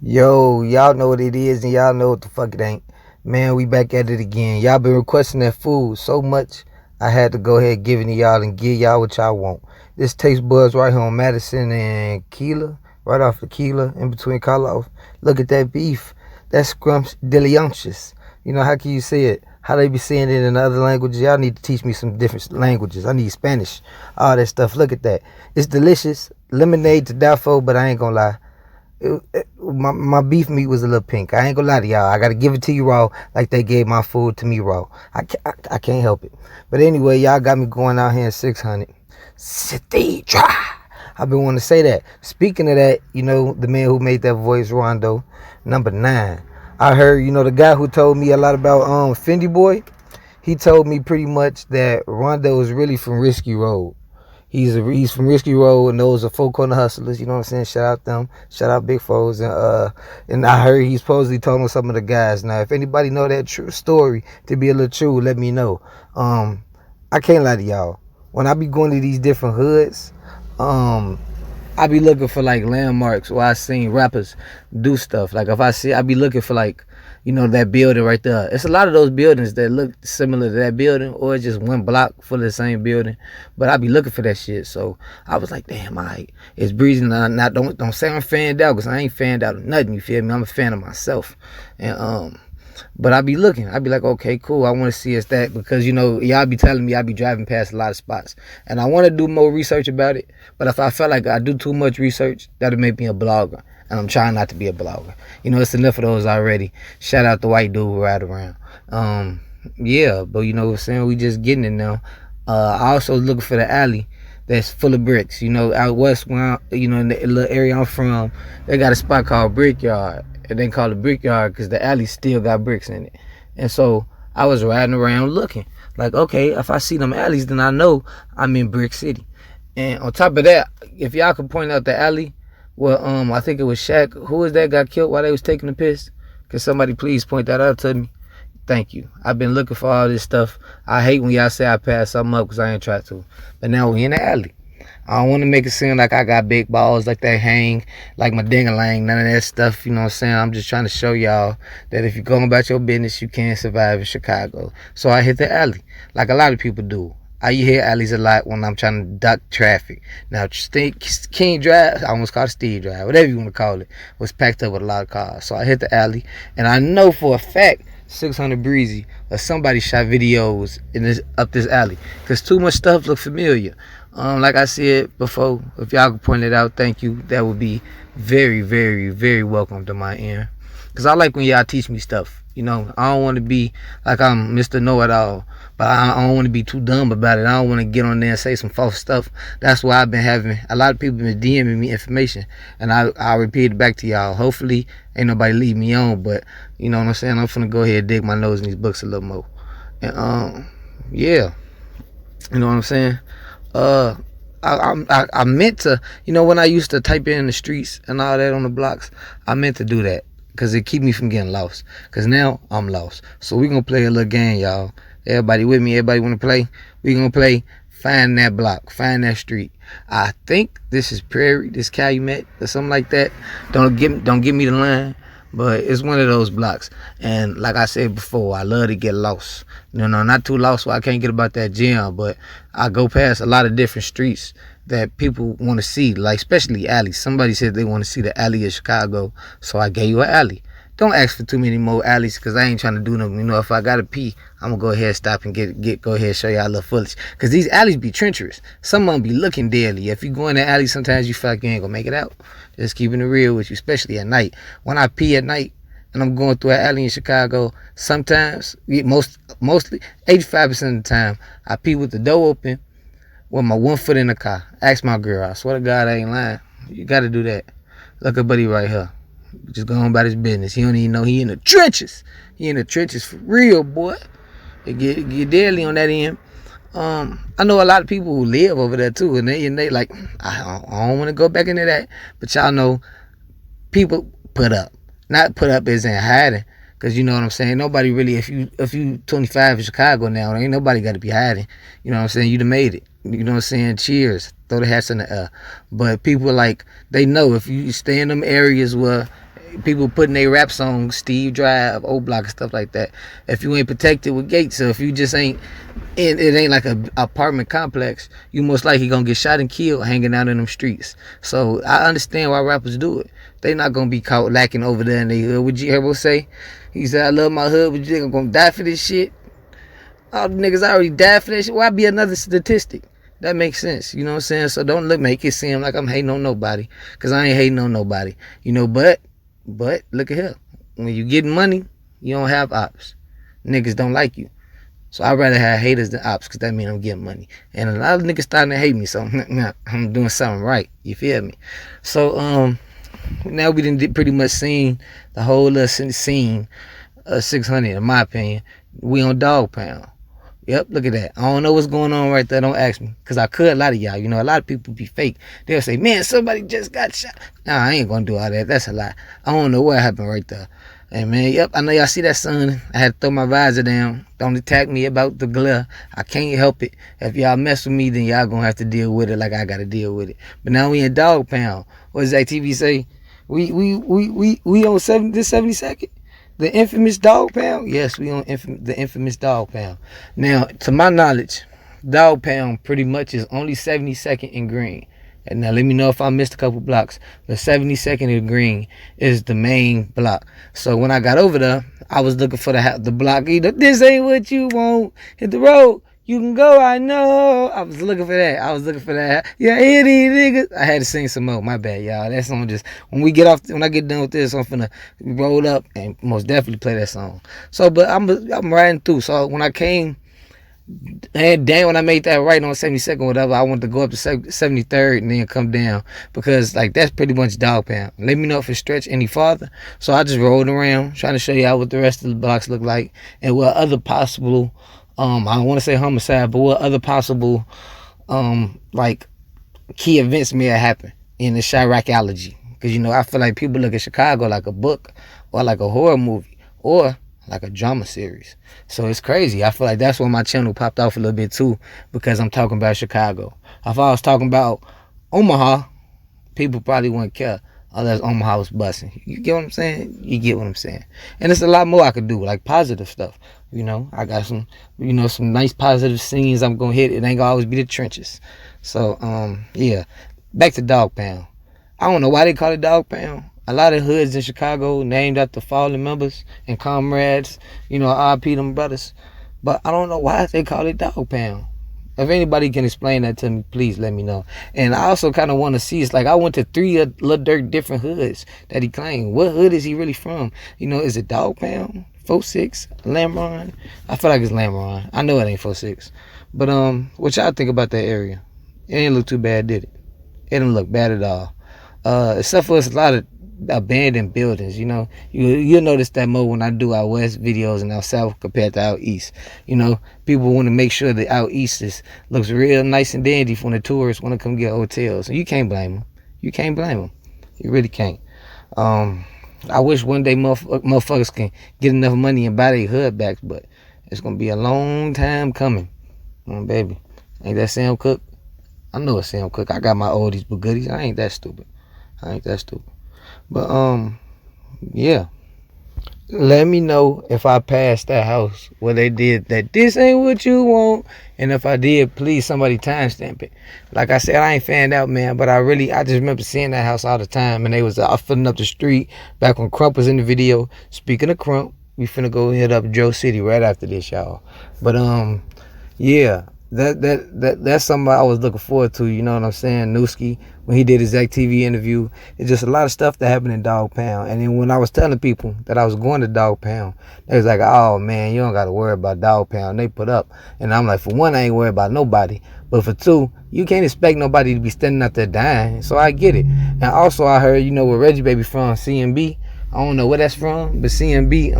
Yo, y'all know what it is and y'all know what the fuck it ain't. Man, we back at it again. Y'all been requesting that food so much, I had to go ahead and give it to y'all and give y'all what y'all want. This Tastebud'S right here on Madison and Keela, right off of Keela, in between Karloff. Look at that beef. That's scrumptious. You know, how can you say it? How they be saying it in other languages? Y'all need to teach me some different languages. I need Spanish, all that stuff. Look at that. It's delicious. Lemonade to die for, but I ain't gonna lie. My beef meat was a little pink. I ain't gonna lie to y'all. I gotta give it to you raw, like they gave my food to me raw. I can't help it. But anyway, y'all got me going out here in 600. City try. I've been wanting to say that. Speaking of that, you know, the man who made that voice, Rondo, number 9. I heard, you know, the guy who told me a lot about Fendi Boy. He told me pretty much that Rondo is really from Risky Road. He's from Risky Road, and those are Four Corner Hustlers. You know what I'm saying? Shout out them. Shout out Big Foes. And I heard he's supposedly talking to some of the guys. Now, if anybody know that true story to be a little true, let me know. I can't lie to y'all. When I be going to these different hoods, I be looking for like landmarks where I seen rappers do stuff. Like if I be looking for like, you know, that building right there. It's a lot of those buildings that look similar to that building, or it's just one block full of the same building. But I be looking for that shit. So I was like, damn, it's breezy. Don't say I'm fanned out, because I ain't fanned out of nothing. You feel me? I'm a fan of myself. And but I be looking. I be like, okay, cool. I want to see us that, because, you know, y'all be telling me I be driving past a lot of spots. And I want to do more research about it. But if I felt like I do too much research, that'll make me a blogger. And I'm trying not to be a blogger. You know, it's enough of those already. Shout out the white dude who ride around. Yeah, but you know what I'm saying? We just getting it now. I also looking for the alley that's full of bricks. You know, out west, you know, in the little area I'm from, they got a spot called Brickyard. And they call it Brickyard because the alley still got bricks in it. And so I was riding around looking. Like, okay, if I see them alleys, then I know I'm in Brick City. And on top of that, if y'all could point out the alley, well, I think it was Shaq. Who was that got killed while they was taking the piss? Could somebody please point that out to me? Thank you. I've been looking for all this stuff. I hate when y'all say I pass something up because I ain't try to. But now we in the alley. I don't want to make it seem like I got big balls, like they hang, like my ding-a-lang, none of that stuff, you know what I'm saying? I'm just trying to show y'all that if you're going about your business, you can survive in Chicago. So I hit the alley, like a lot of people do. I hit alleys a lot when I'm trying to duck traffic. Now, King Drive, I almost called it Steve Drive, whatever you want to call it, was packed up with a lot of cars. So I hit the alley, and I know for a fact 600 Breezy or somebody shot videos up this alley, because too much stuff look familiar. Like I said before, if y'all could point it out, thank you. That would be very, very, very welcome to my ear. Because I like when y'all teach me stuff. You know, I don't want to be like I'm Mr. Know-It-All, but I don't want to be too dumb about it. I don't want to get on there and say some false stuff. That's why I've been having a lot of people been DMing me information, and I'll repeat it back to y'all. Hopefully, ain't nobody leave me on, but you know what I'm saying? I'm finna go ahead and dig my nose in these books a little more. And yeah, you know what I'm saying? I meant to, you know, when I used to type in the streets and all that on the blocks, I meant to do that because it keep me from getting lost. Because now I'm lost. So we gonna play a little game, y'all. Everybody with me? Everybody want to play? We gonna play Find That Block, Find That Street. I think this is Prairie, this Calumet or something like that. Don't give me the line. But it's one of those blocks. And like I said before, I love to get lost. You know, not too lost where I can't get about that gym, but I go past a lot of different streets that people want to see, like especially alleys. Somebody said they want to see the alley of Chicago, so I gave you an alley. Don't ask for too many more alleys, because I ain't trying to do them. You know, if I gotta pee, I'm gonna go ahead and stop and go ahead and show y'all a little footage. Because these alleys be treacherous. Some of them be looking deadly. If you go in the alley, sometimes you feel like you ain't gonna make it out. Just keeping it real with you, especially at night. When I pee at night and I'm going through an alley in Chicago, sometimes, mostly 85% of the time, I pee with the door open with my one foot in the car. Ask my girl. I swear to God, I ain't lying. You gotta do that. Look at buddy right here. Just going about his business. He don't even know he in the trenches. He in the trenches for real, boy. It get deadly on that end. I know a lot of people who live over there too, and they like, I don't want to go back into that. But y'all know, people put up, not put up as in hiding, because you know what I'm saying. Nobody really, if you 25 in Chicago now, ain't nobody got to be hiding. You know what I'm saying. You done made it. You know what I'm saying. Cheers. Throw the hats in the air. But people like, they know if you stay in them areas where people putting their raps on Steve Drive, O Block, and stuff like that. If you ain't protected with gates, or if you just ain't, it ain't like a apartment complex, you most likely gonna get shot and killed hanging out in them streets. So I understand why rappers do it. They not gonna be caught lacking over there in their hood. What G Herbo say? He said, I love my hood, but you think I'm gonna die for this shit? All the niggas already died for that shit. Why be another statistic? That makes sense, you know what I'm saying? So don't make it seem like I'm hating on nobody, because I ain't hating on nobody, you know. But look at here, when you getting money, you don't have ops. Niggas don't like you, so I'd rather have haters than ops, because that means I'm getting money. And a lot of niggas starting to hate me, so I'm doing something right. You feel me? So now we done pretty much seen the whole scene of 600. In my opinion, we on Dogpound. Yep, look at that. I don't know what's going on right there. Don't ask me, because I could lie to y'all. You know, a lot of people be fake. They'll say, man, somebody just got shot. Nah, I ain't gonna do all that. That's a lie. I don't know what happened right there. And man, yep, I know y'all see that sun. I had to throw my visor down. Don't attack me about the glare. I can't help it. If y'all mess with me, then y'all gonna have to deal with it like I gotta deal with it. But now we in Dogpound. What does that TV say? We on this 72nd? The infamous Dogpound? Yes, we on the infamous Dogpound. Now, to my knowledge, Dogpound pretty much is only 72nd and Green. And now let me know if I missed a couple blocks. The 72nd and Green is the main block. So when I got over there, I was looking for the block. Either this ain't what you want. Hit the road. You can go, I know. I was looking for that. Yeah, here these niggas. I had to sing some more. My bad, y'all. That song just, when I get done with this, I'm finna roll up and most definitely play that song. So, but I'm riding through. So when I came, and damn, when I made that right on 72nd, whatever, I wanted to go up to 73rd and then come down, because like that's pretty much Dogpound. Let me know if it stretched any farther. So I just rolled around trying to show y'all what the rest of the blocks look like, and what other possible, I don't want to say homicide, but what other possible like key events may have happened in the Chiracology. Because, you know, I feel like people look at Chicago like a book, or like a horror movie, or like a drama series. So it's crazy. I feel like that's why my channel popped off a little bit too, because I'm talking about Chicago. If I was talking about Omaha, people probably wouldn't care unless Omaha was busting. You get what I'm saying? You get what I'm saying. And there's a lot more I could do, like positive stuff. You know, I got some, you know, some nice positive scenes I'm gonna hit. It ain't gonna always be the trenches. So yeah, back to Dogpound. I don't know why they call it Dogpound. A lot of hoods in Chicago named after fallen members and comrades, you know, RP them brothers. But I don't know why they call it Dogpound. If anybody can explain that to me, please let me know. And I also kind of want to see, it's like I went to 3 Lil Durk different hoods that he claimed. What hood is he really from? You know, is it Dogpound, 46, Lamron? I feel like it's Lamron. I know it ain't 46. But what y'all think about that area? It didn't look too bad, did it? It didn't look bad at all. Except for it's a lot of abandoned buildings. You know, you'll notice that more when I do out west videos and out south compared to out east. You know, people want to make sure that out east looks real nice and dandy when the tourists want to come get hotels. And you can't blame them. You can't blame them. You really can't. I wish one day motherfuckers can get enough money and buy their hood back, but it's gonna be a long time coming. Baby, ain't that Sam Cooke? I know it's Sam Cooke. I got my oldies but goodies. I ain't that stupid. But yeah, let me know if I passed that house where they did that this ain't what you want, and if I did, please somebody timestamp it. Like I said, I ain't fanned out, man, but I just remember seeing that house all the time, and they was filling up the street back when Crump was in the video. Speaking of Crump, we finna go hit up Drocity right after this, y'all. But yeah, that's something I was looking forward to, you know what I'm saying? Newski, when he did his TV interview, it's just a lot of stuff that happened in Dogpound. And then when I was telling people that I was going to Dogpound, they was like, oh man, you don't gotta worry about Dogpound, they put up. And I'm like, for one, I ain't worried about nobody, but for two, you can't expect nobody to be standing out there dying. So I get it. And also I heard, you know, where Reggie Baby from, CMB, I don't know where that's from, but CMB,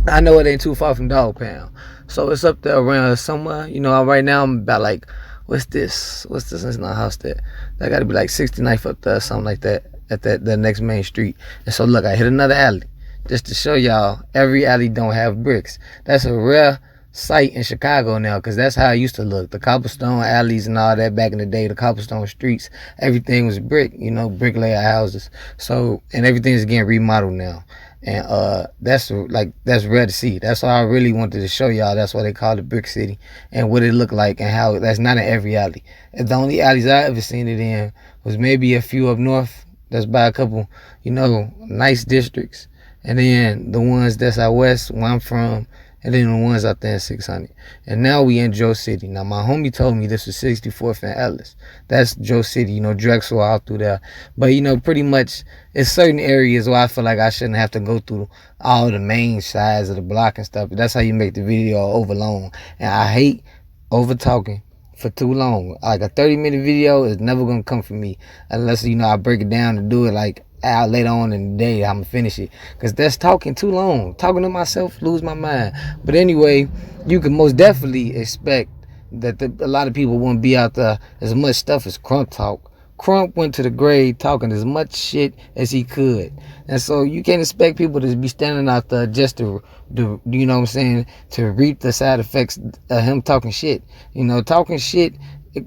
I know it ain't too far from Dogpound. So it's up there around somewhere. You know, right now I'm about like, what's this? It's not a house that gotta be like 69th up there, something like that, at the next main street. And so look, I hit another alley. Just to show y'all, every alley don't have bricks. That's a rare sight in Chicago now, because that's how it used to look. The cobblestone alleys and all that back in the day, the cobblestone streets, everything was brick, you know, brick layer houses. So, and everything's getting remodeled now. And that's rare to see. That's why I really wanted to show y'all. That's why they call it Brick City and what it looked like and how that's not in every alley. And the only alleys I ever seen it in was maybe a few up north. That's by a couple, you know, nice districts. And then the ones that's out west, where I'm from, and then the ones out there in 600. And now we in Drocity. Now, my homie told me this was 64th and Ellis. That's Drocity, you know, Drexel out through there. But, you know, pretty much, it's certain areas where I feel like I shouldn't have to go through all the main sides of the block and stuff. But that's how you make the video over long. And I hate over talking for too long. Like a 30-minute video is never going to come from me unless, you know, I break it down and do it like out later on in the day. I'm gonna finish it because that's talking too long. Talking to myself, lose my mind. But anyway, you can most definitely expect that a lot of people won't be out there as much stuff as Crump talk. Crump went to the grave talking as much shit as he could, and so you can't expect people to be standing out there just to you know what I'm saying, to reap the side effects of him talking shit. You know, talking shit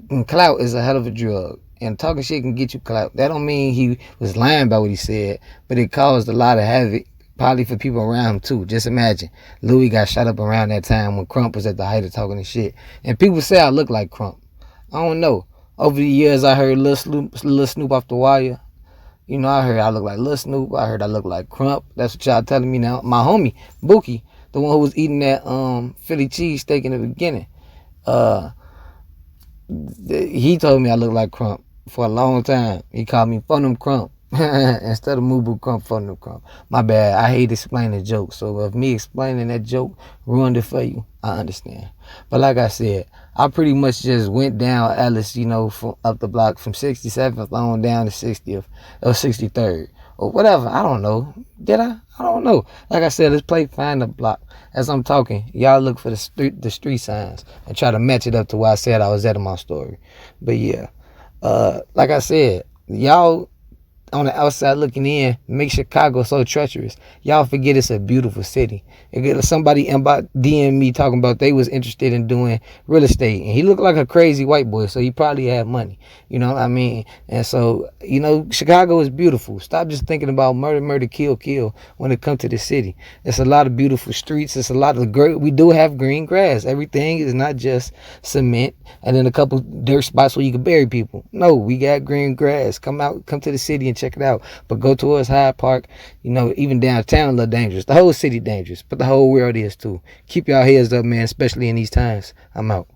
and clout is a hell of a drug. And talking shit can get you clout. That don't mean he was lying about what he said, but it caused a lot of havoc, probably for people around him too. Just imagine, Louis got shot up around that time when Crump was at the height of talking his shit. And people say I look like Crump. I don't know. Over the years, I heard Lil Snoop off the wire. You know, I heard I look like Lil Snoop. I heard I look like Crump. That's what y'all telling me now. My homie, Bookie, the one who was eating that Philly cheesesteak in the beginning, he told me I look like Crump. For a long time, he called me Fun'em Crump instead of Mubu Crump, Fun'em Crump. My bad. I hate explaining jokes. So if me explaining that joke ruined it for you, I understand. But like I said, I pretty much just went down Ellis, you know, from up the block from 67th on down to 60th or 63rd or whatever. I don't know. Did I? I don't know. Like I said, let's play Find the Block. As I'm talking, y'all look for the street signs and try to match it up to where I said I was at in my story. But yeah. Like I said, y'all on the outside looking in make Chicago so treacherous. Y'all forget it's a beautiful city. Somebody DM me talking about they was interested in doing real estate, and he looked like a crazy white boy, so he probably had money. You know what I mean? And so, you know, Chicago is beautiful. Stop just thinking about murder, kill when it comes to the city. It's a lot of beautiful streets. It's a lot of great. We do have green grass. Everything is not just cement and then a couple dirt spots where you can bury people. No, we got green grass. Come to the city and check it out. But go towards Hyde Park, you know, even downtown a little dangerous. The whole city dangerous, but the whole world is too. Keep y'all heads up, man, especially in these times. I'm out.